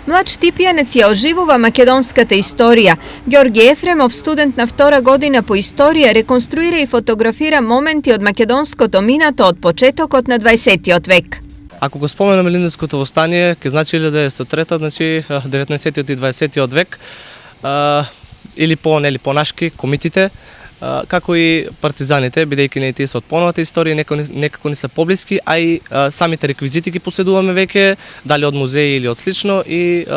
Mlad Štipjanec je оживува македонската историја. Ѓорги Ефремов, студент на втора година по историја, реконструира и фотографира моменти од македонското минато од почетокот на 20-тиот век. Ако го споменаме Илинденското востание, ќе значи 1903, значи 19-тиот и 20-тиот век, или по-нашки комитите, како и партизаните, бидејќи не тие се од поновата историја, некако ни се поблиски, а и самите реквизити ги поседуваме веќе, дали од музеи или од слично, и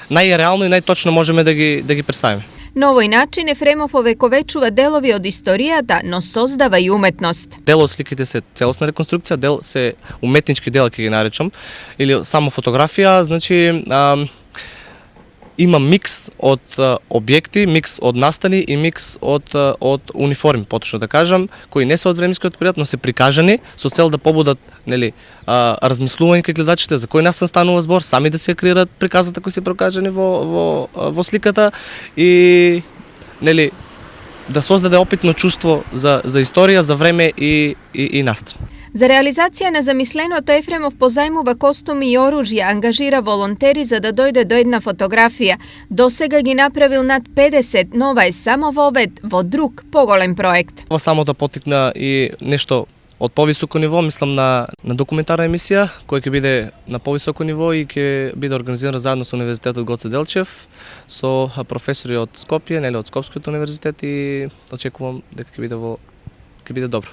најреално и најточно можеме да ги представиме. На овој начин Ефремов овековечува делови од историјата, но создава и уметност. Дел од сликите се целосна реконструкција, дел се уметнички дел, ќе ги наречам, или само фотографија, значи има микс од објекти, микс од настани и микс од униформи, поточно да кажам, кои не се од временскиот период, но се прикажани со цел да побудат, размислување кај гледачите за кој настан станува збор, сами да се креират приказата кои се прикажани во сликата и да создаде опитно чувство за историја, за време и настан. За реализација на замисленото Ефремов позајмува костуми и оружја, ангажира волонтери за да дојде до една фотографија. Досега ги направил над 50, но ова е само вовед во друг, поголем проект. Ова само да потикна и нешто од повисоко ниво, мислам на документарна емисија, која ќе биде на повисоко ниво и ќе биде организирана заедно со Универзитетот Гоце Делчев, со професори од Скопје, од Скопскиот универзитет, и очекувам дека ќе биде добро.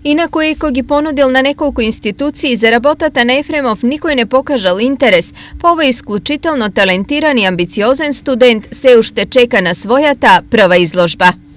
Инаку ЕКО ги понудил на неколку институции, за работата на Ефремов никој не покажал интерес, па овој исклучително талентиран и амбициозен студент се уште чека на својата прва изложба.